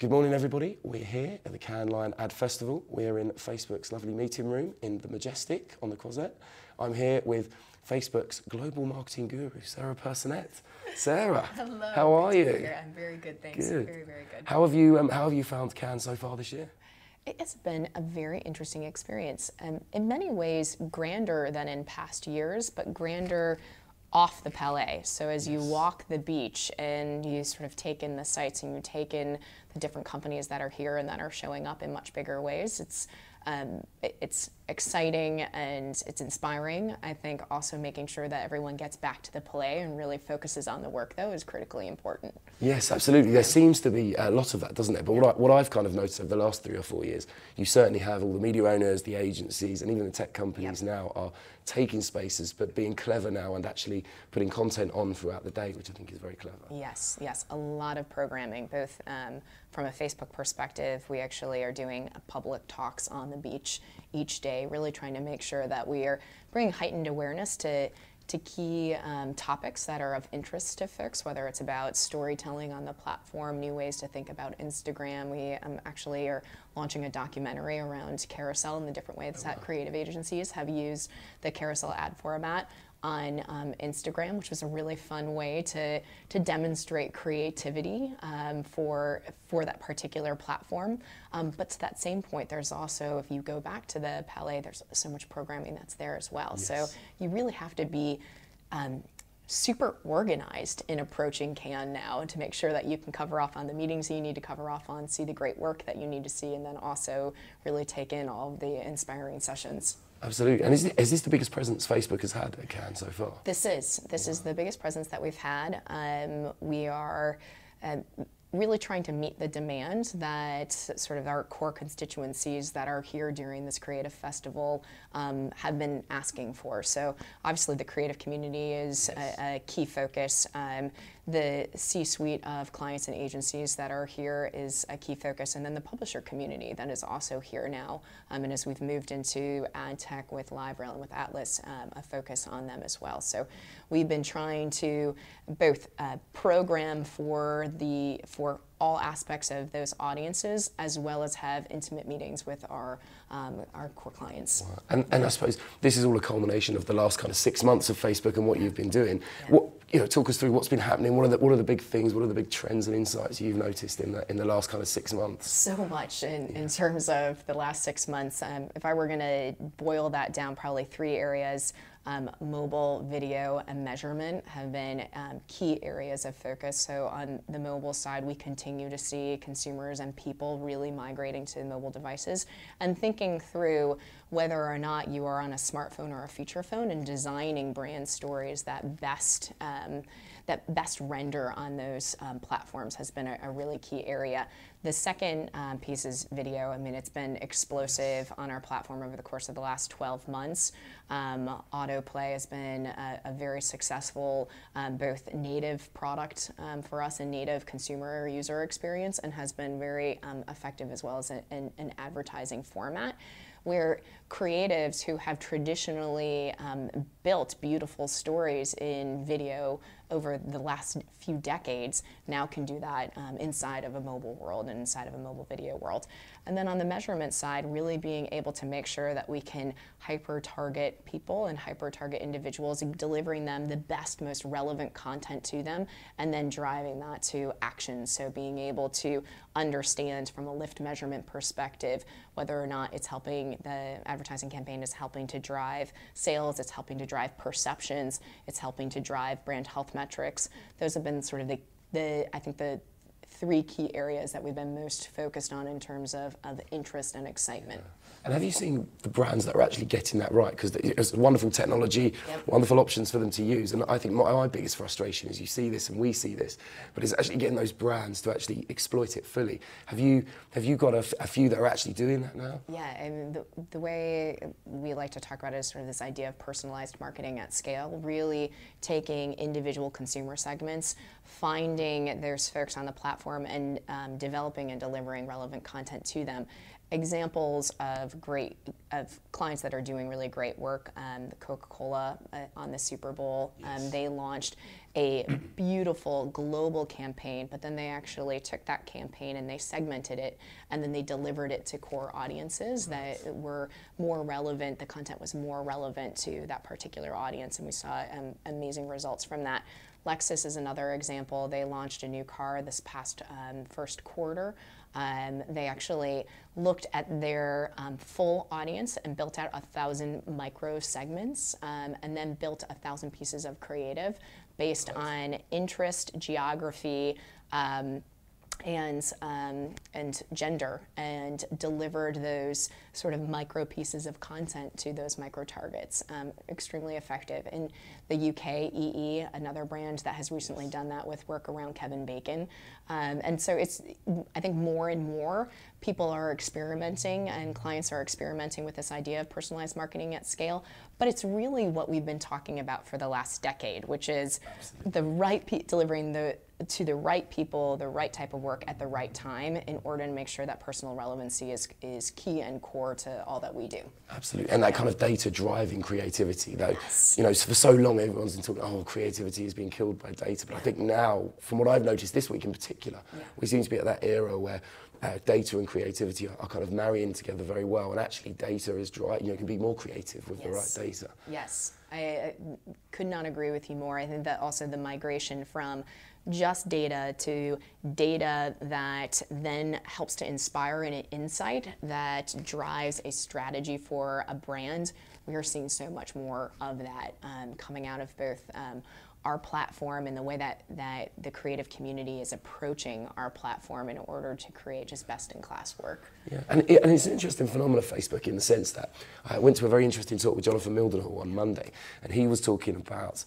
Good morning, everybody. We're here at the Cannes Lion Ad Festival. We're in Facebook's lovely meeting room in the Majestic on the Croisette. I'm here with Facebook's global marketing guru, Sarah Personette. Sarah, hello. How are you? I'm very good, thanks. Good. Very, very good. How have you found Cannes so far this year? It's been a very interesting experience. In many ways, grander than in past years, but grander off the Palais. So as you walk the beach and you sort of take in the sights and you take in the different companies that are here and that are showing up in much bigger ways, it's exciting and it's inspiring. I think also making sure that everyone gets back to the Palais and really focuses on the work, though, is critically important. Yes, absolutely. There seems to be a lot of that, doesn't it? But what I've kind of noticed over the last 3 or 4 years, you certainly have all the media owners, the agencies, and even the tech companies now are taking spaces, but being clever now and actually putting content on throughout the day, which I think is very clever. Yes, yes, a lot of programming, both from a Facebook perspective. We actually are doing public talks on the beach each day, really trying to make sure that we are bringing heightened awareness to key topics that are of interest to folks, whether it's about storytelling on the platform, new ways to think about Instagram. We actually are launching a documentary around carousel and the different ways that creative agencies have used the carousel ad format on Instagram, which was a really fun way to demonstrate creativity for that particular platform. But to that same point, there's also, if you go back to the Palais, there's so much programming that's there as well. Yes. So you really have to be super organized in approaching Cannes now to make sure that you can cover off on the meetings that you need to cover off on, see the great work that you need to see, and then also really take in all of the inspiring sessions. Absolutely. And is this the biggest presence Facebook has had at Cannes so far? This is the biggest presence that we've had. We are really trying to meet the demand that sort of our core constituencies that are here during this creative festival have been asking for. So obviously the creative community is a key focus. The C-suite of clients and agencies that are here is a key focus, and then the publisher community that is also here now. And as we've moved into ad tech with LiveRail and with Atlas, a focus on them as well. So we've been trying to both program for all aspects of those audiences, as well as have intimate meetings with our core clients. Wow. And I suppose this is all a culmination of the last kind of 6 months of Facebook and what you've been doing. Yeah. Talk us through what's been happening. What are the big things? What are the big trends and insights you've noticed in the last kind of 6 months? So much in terms of the last 6 months. If I were going to boil that down, probably 3 areas. Mobile, video, and measurement have been key areas of focus. So on the mobile side, we continue to see consumers and people really migrating to mobile devices and thinking through whether or not you are on a smartphone or a feature phone and designing brand stories that best render on those platforms has been a really key area. The second piece is video. I mean, it's been explosive on our platform over the course of the last 12 months. Autoplay has been a very successful both native product for us and native consumer user experience, and has been very effective as well as an advertising format, where creatives who have traditionally built beautiful stories in video over the last few decades now can do that inside of a mobile world and inside of a mobile video world. And then on the measurement side, really being able to make sure that we can hyper-target people and hyper-target individuals, delivering them the best, most relevant content to them, and then driving that to action. So being able to understand from a lift measurement perspective whether or not it's helping, the advertising campaign is helping to drive sales, it's helping to drive perceptions, it's helping to drive brand health metrics. Those have been sort of I think the 3 key areas that we've been most focused on in terms of interest and excitement. And have you seen the brands that are actually getting that right? Because it's wonderful technology, wonderful options for them to use. And I think my biggest frustration is you see this and we see this, but it's actually getting those brands to actually exploit it fully. Have you got a few that are actually doing that now? Yeah, and the way we like to talk about it is sort of this idea of personalized marketing at scale, really taking individual consumer segments, finding those folks on the platform platform and developing and delivering relevant content to them. Examples of clients that are doing really great work, the Coca-Cola on the Super Bowl, they launched a beautiful global campaign, but then they actually took that campaign and they segmented it, and then they delivered it to core audiences that were more relevant. The content was more relevant to that particular audience, and we saw amazing results from that. Lexus is another example. They launched a new car this past first quarter. They actually looked at their full audience and built out 1,000 micro segments, and then built 1,000 pieces of creative based on interest, geography, and gender, and delivered those sort of micro pieces of content to those micro targets. Extremely effective. In the UK, EE, another brand that has recently done that with work around Kevin Bacon. And so I think more and more people are experimenting and clients are experimenting with this idea of personalized marketing at scale. But it's really what we've been talking about for the last decade, which is delivering to the right people, the right type of work at the right time in order to make sure that personal relevancy is key and core to all that we do. Absolutely, and that kind of data driving creativity though. Yes. You know, for so long everyone's been talking, oh, creativity is being killed by data, but I think now, from what I've noticed this week in particular, we seem to be at that era where data and creativity are kind of marrying together very well, and actually data is can be more creative with the right data. Yes, I could not agree with you more. I think that also the migration from just data to data that then helps to inspire an insight that drives a strategy for a brand. We are seeing so much more of that coming out of both our platform and the way that the creative community is approaching our platform in order to create just best-in-class work. Yeah, and it's an interesting phenomenon, Facebook, in the sense that I went to a very interesting talk with Jonathan Mildenhall on Monday, and he was talking about,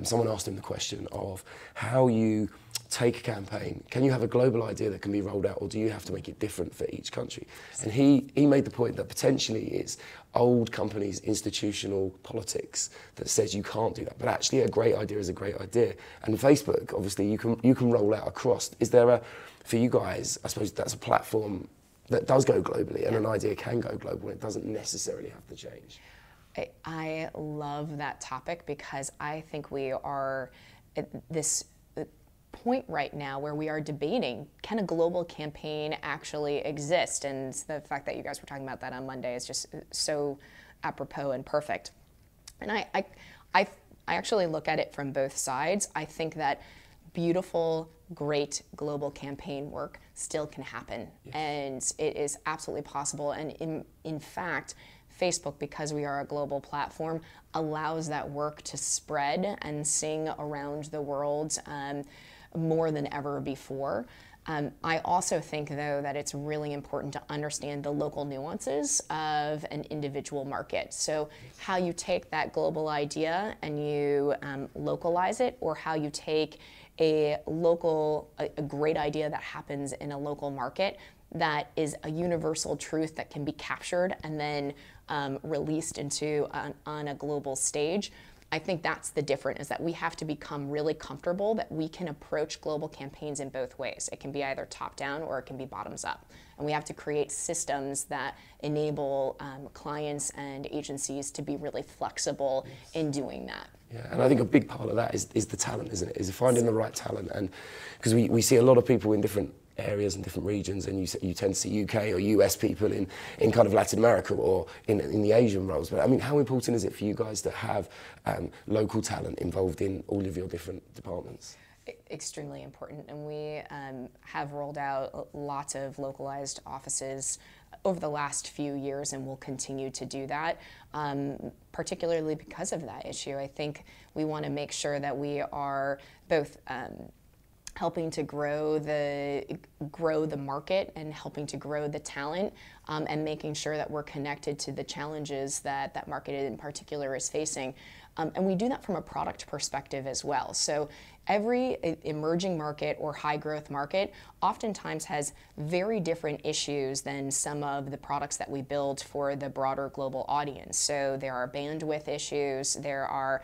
someone asked him the question of how you take a campaign. Can you have a global idea that can be rolled out, or do you have to make it different for each country? And he made the point that potentially it's old companies' institutional politics that says you can't do that, but actually a great idea is a great idea. And Facebook, obviously, you can roll out across. Is there for you guys, I suppose that's a platform that does go globally, and an idea can go global, and it doesn't necessarily have to change. I love that topic because I think we are at this point right now where we are debating, can a global campaign actually exist? And the fact that you guys were talking about that on Monday is just so apropos and perfect. And I actually look at it from both sides. I think that beautiful, great global campaign work still can happen. Yes. And it is absolutely possible. And in fact, Facebook, because we are a global platform, allows that work to spread and sing around the world more than ever before. I also think, though, that it's really important to understand the local nuances of an individual market. So how you take that global idea and you localize it, or how you take a great idea that happens in a local market that is a universal truth that can be captured and then released on a global stage. I think that's the difference, is that we have to become really comfortable that we can approach global campaigns in both ways. It can be either top-down or it can be bottoms-up. And we have to create systems that enable clients and agencies to be really flexible in doing that. Yeah, and I think a big part of that is the talent, isn't it? Is finding the right talent. And because we see a lot of people in different areas and different regions, and you tend to see UK or US people in kind of Latin America or in the Asian roles. But I mean, how important is it for you guys to have local talent involved in all of your different departments? Extremely important, and we have rolled out lots of localized offices over the last few years, and will continue to do that, particularly because of that issue. I think we want to make sure that we are both helping to grow the market and helping to grow the talent, and making sure that we're connected to the challenges that market in particular is facing. And we do that from a product perspective as well. So every emerging market or high growth market oftentimes has very different issues than some of the products that we build for the broader global audience. So there are bandwidth issues, there are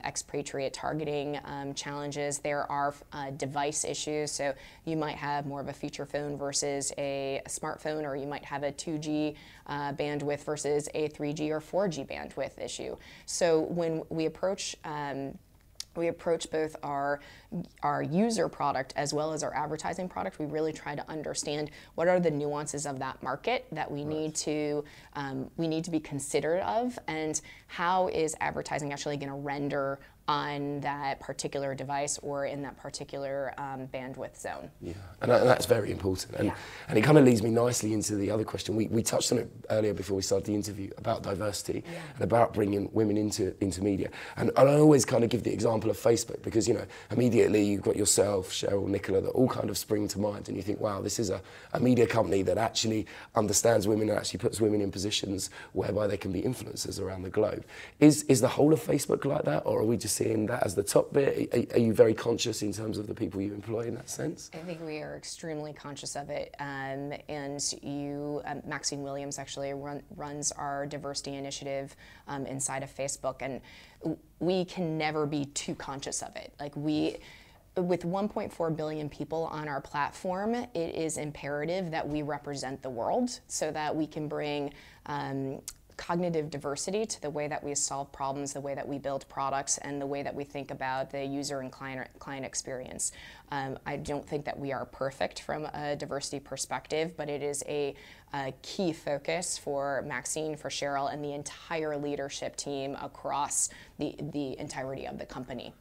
expatriate targeting challenges, there are device issues. So you might have more of a feature phone versus a smartphone, or you might have a 2G bandwidth versus a 3G or 4G bandwidth issue. So when we approach both our user product as well as our advertising product. We really try to understand what are the nuances of that market that we need to be considerate of, and how is advertising actually going to render on that particular device or in that particular bandwidth zone. Yeah, and that's very important. And it kind of leads me nicely into the other question. We touched on it earlier before we started the interview about diversity and about bringing women into media. And I always kind of give the example of Facebook, because, you know, immediately you've got yourself, Cheryl, Nicola, that all kind of spring to mind, and you think, wow, this is a media company that actually understands women and actually puts women in positions whereby they can be influencers around the globe. Is the whole of Facebook like that, or are we just seeing that as the top bit? Are you very conscious in terms of the people you employ in that sense? I think we are extremely conscious of it, and Maxine Williams actually runs our diversity initiative inside of Facebook, and we can never be too conscious of it. Like, with 1.4 billion people on our platform, it is imperative that we represent the world so that we can bring cognitive diversity to the way that we solve problems, the way that we build products, and the way that we think about the user and client experience. I don't think that we are perfect from a diversity perspective, but it is a key focus for Maxine, for Cheryl, and the entire leadership team across the entirety of the company.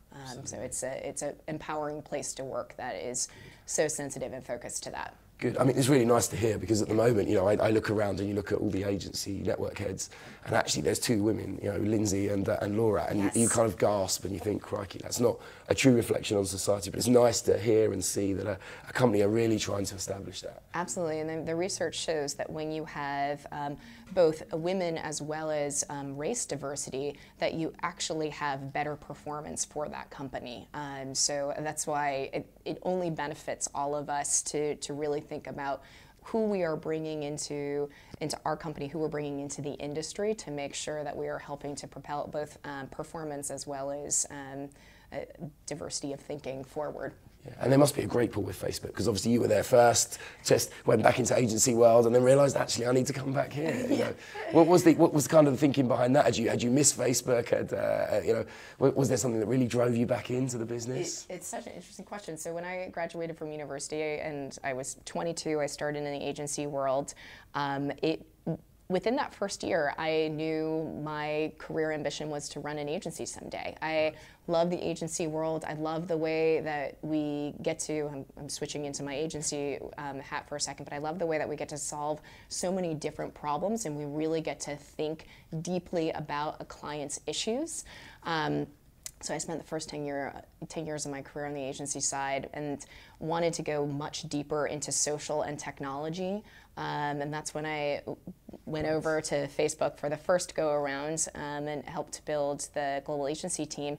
So it's an empowering place to work that is so sensitive and focused to that. Good. I mean, it's really nice to hear, because at the moment, you know, I look around and you look at all the agency network heads, and actually there's two women, you know, Lindsay and Laura, and you kind of gasp and you think, crikey, that's not a true reflection on society, but it's nice to hear and see that a company are really trying to establish that. Absolutely, and then the research shows that when you have both women as well as race diversity, that you actually have better performance for that company. So that's why it only benefits all of us to really think about who we are bringing into our company, who we're bringing into the industry, to make sure that we are helping to propel both performance as well as diversity of thinking forward. Yeah. And there must be a great pull with Facebook, because obviously you were there first, just went back into agency world, and then realised, actually, I need to come back here. You know, what was kind of the thinking behind that? Had you missed Facebook? You know, was there something that really drove you back into the business? It's such an interesting question. So when I graduated from university and I was 22, I started in the agency world. Within that first year, I knew my career ambition was to run an agency someday. I love the agency world. I love the way that we get to, I'm switching into my agency hat for a second, but I love the way that we get to solve so many different problems, and we really get to think deeply about a client's issues. So I spent the first 10 years of my career on the agency side and wanted to go much deeper into social and technology. And that's when I went over to Facebook for the first go around and helped build the global agency team.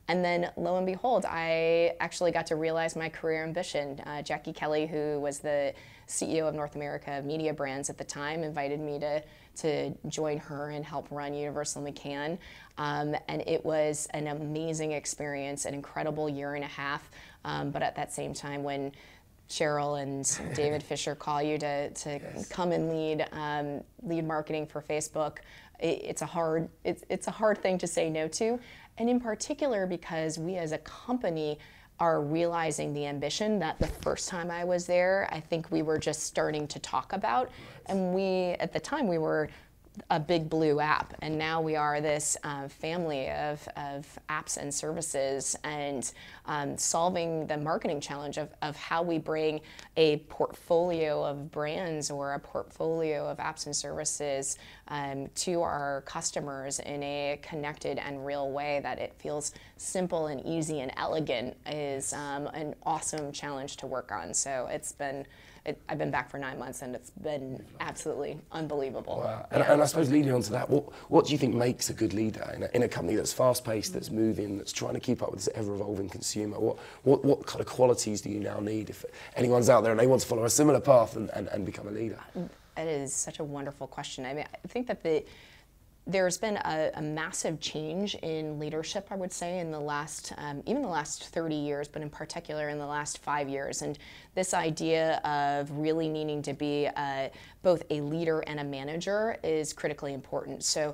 And then lo and behold, I actually got to realize my career ambition. Jackie Kelly, who was the CEO of North America Media Brands at the time, invited me to join her and help run Universal McCann. And it was an amazing experience, an incredible year and a half. But at that same time, when Cheryl and David Fisher call you to come and lead marketing for Facebook, it's a hard thing to say no to, and in particular because we as a company are realizing the ambition that the first time I was there, I think we were just starting to talk about, and at the time we were a big blue app, and now we are this family of apps and services, and solving the marketing challenge of how we bring a portfolio of brands or a portfolio of apps and services to our customers in a connected and real way that it feels simple and easy and elegant is an awesome challenge to work on. So it's been I've been back for 9 months, and it's been absolutely unbelievable. Wow. And I suppose leading on to that, what do you think makes a good leader in a company that's fast-paced, that's moving, that's trying to keep up with this ever-evolving consumer? What kind of qualities do you now need if anyone's out there and they want to follow a similar path and become a leader? It is such a wonderful question. I mean, I think that there's been a massive change in leadership, I would say, in the last, even the last 30 years, but in particular in the last 5 years. And this idea of really needing to be both a leader and a manager is critically important. So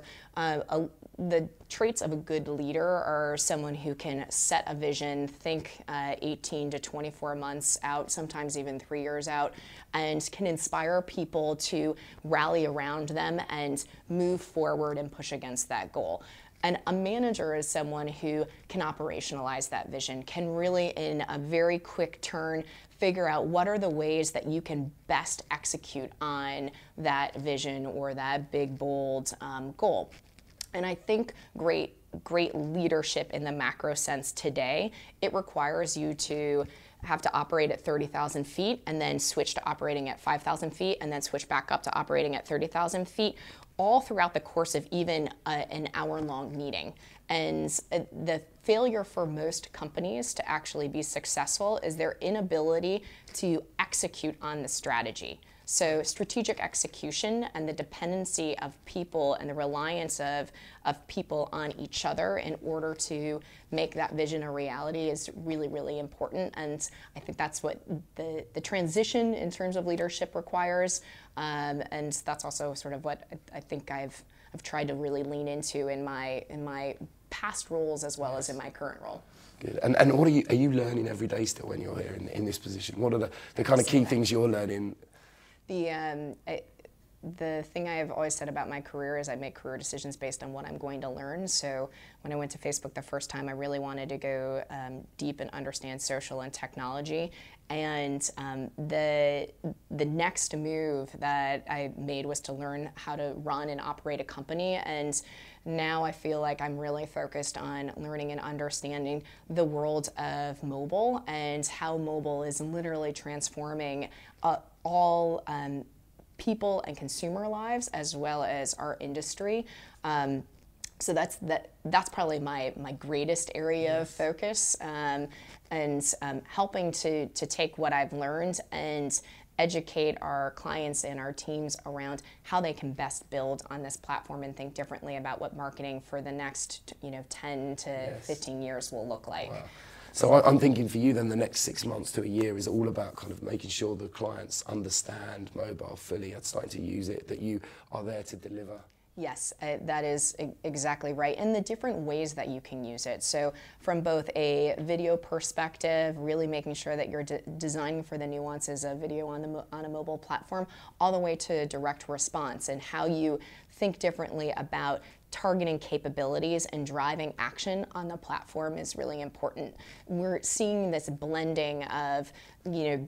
the traits of a good leader are someone who can set a vision, think 18 to 24 months out, sometimes even 3 years out, and can inspire people to rally around them and move forward and push against that goal. And a manager is someone who can operationalize that vision, can really, in a very quick turn, figure out what are the ways that you can best execute on that vision or that big, bold goal. And I think great leadership in the macro sense today, it requires you to have to operate at 30,000 feet and then switch to operating at 5,000 feet and then switch back up to operating at 30,000 feet, all throughout the course of even an hour-long meeting. And the failure for most companies to actually be successful is their inability to execute on the strategy. So strategic execution and the dependency of people and the reliance of people on each other in order to make that vision a reality is really, really important. And I think that's what the transition in terms of leadership requires. And that's also sort of what I think I've tried to really lean into in my past roles as well as in my current role. Good. And what are you learning every day still when you're here in this position? What are the kind of key things you're learning? The thing I have always said about my career is I make career decisions based on what I'm going to learn. So when I went to Facebook the first time, I really wanted to go deep and understand social and technology. And the next move that I made was to learn how to run and operate a company. And now I feel like I'm really focused on learning and understanding the world of mobile and how mobile is literally transforming all people and consumer lives as well as our industry. So that's probably my greatest area of focus, and helping to take what I've learned and educate our clients and our teams around how they can best build on this platform and think differently about what marketing for the next 10 to 15 years will look like. Wow. So I'm thinking for you then the next 6 months to a year is all about kind of making sure the clients understand mobile fully, are starting to use it, that you are there to deliver. Yes, that is exactly right. And the different ways that you can use it. So from both a video perspective, really making sure that you're designing for the nuances of video on a mobile platform, all the way to direct response and how you think differently about targeting capabilities and driving action on the platform is really important. We're seeing this blending of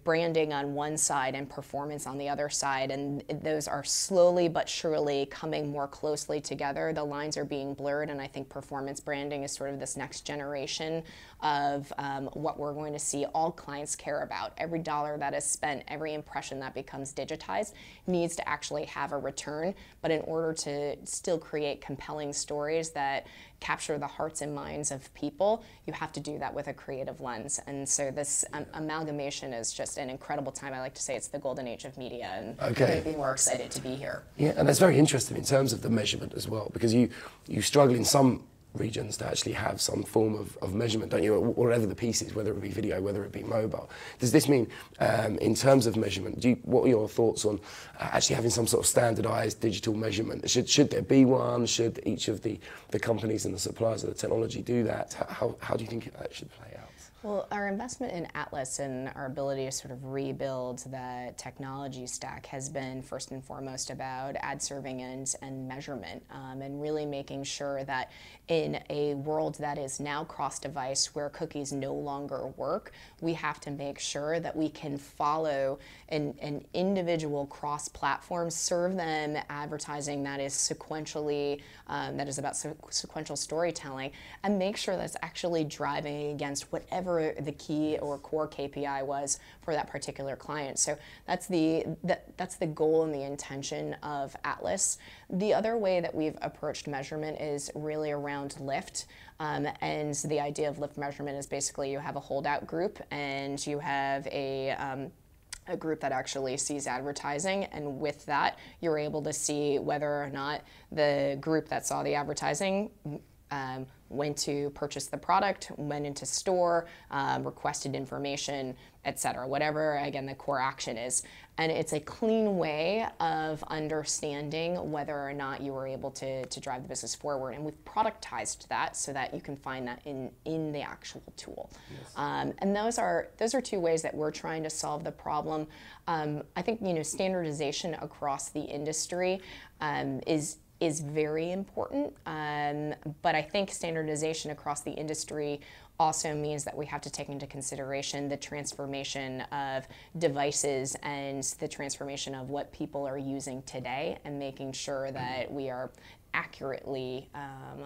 branding on one side and performance on the other side, and those are slowly but surely coming more closely together. The lines are being blurred, and I think performance branding is sort of this next generation of what we're going to see all clients care about. Every dollar that is spent, every impression that becomes digitized needs to actually have a return, but in order to still create compelling stories that capture the hearts and minds of people, you have to do that with a creative lens. And so this amalgamation is just an incredible time. I like to say it's the golden age of media, and I couldn't be more excited to be here. Yeah, and that's very interesting in terms of the measurement as well, because you struggle in some regions to actually have some form of measurement, don't you? Whatever the piece is, whether it be video, whether it be mobile. Does this mean, in terms of measurement, what are your thoughts on actually having some sort of standardized digital measurement? Should there be one? Should each of the companies and the suppliers of the technology do that? How do you think that should play out? Well, our investment in Atlas and our ability to sort of rebuild the technology stack has been first and foremost about ad serving and measurement, and really making sure that in a world that is now cross-device where cookies no longer work, we have to make sure that we can follow an individual cross-platform, serve them advertising that is sequentially, that is about sequential storytelling, and make sure that's actually driving against whatever whatever the key or core KPI was for that particular client. So that's the goal and the intention of Atlas. The other way that we've approached measurement is really around lift. And the idea of lift measurement is basically you have a holdout group and you have a group that actually sees advertising, and with that you're able to see whether or not the group that saw the advertising went to purchase the product, went into store, requested information, etc. Whatever, again, the core action is. And it's a clean way of understanding whether or not you were able to drive the business forward. And we've productized that so that you can find that in the actual tool. Yes. And those are two ways that we're trying to solve the problem. I think, standardization across the industry is very important, but I think standardization across the industry also means that we have to take into consideration the transformation of devices and the transformation of what people are using today, and making sure that we are accurately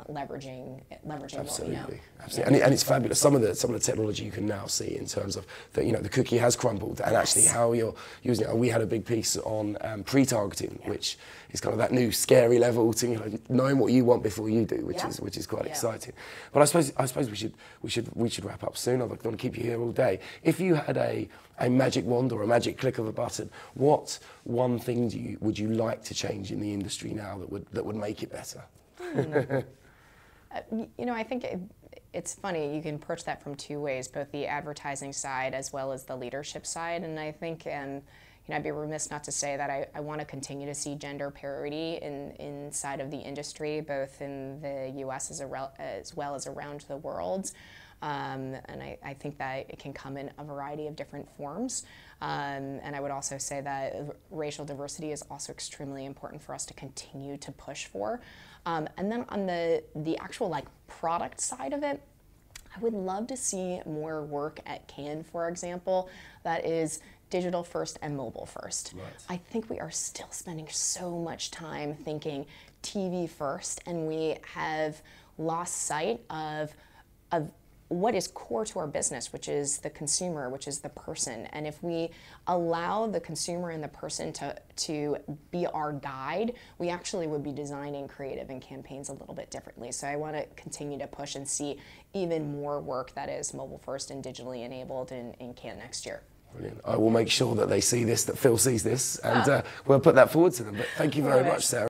leveraging Absolutely. what we know. Absolutely, and it's fabulous. Some of the technology you can now see in terms of that, the cookie has crumbled, and actually how you're using it. We had a big piece on pre-targeting, which is kind of that new scary level to knowing what you want before you do, which is quite exciting. But I suppose we should wrap up soon. I don't want to keep you here all day. If you had a magic wand or a magic click of a button, what one thing would you like to change in the industry now that would make it better? I think it's funny. You can approach that from two ways, both the advertising side as well as the leadership side. And I think, I'd be remiss not to say that I want to continue to see gender parity inside of the industry, both in the U.S. as well as around the world. And I think that it can come in a variety of different forms. And I would also say that racial diversity is also extremely important for us to continue to push for. And then on the actual product side of it, I would love to see more work at Cannes, for example, that is digital first and mobile first. Right. I think we are still spending so much time thinking TV first, and we have lost sight of what is core to our business, which is the consumer, which is the person. And if we allow the consumer and the person to be our guide, we actually would be designing creative and campaigns a little bit differently. So I want to continue to push and see even more work that is mobile first and digitally enabled in Cannes next year. Brilliant. I will make sure that they see this, that Phil sees this, and we'll put that forward to them. But thank you very much, Sarah.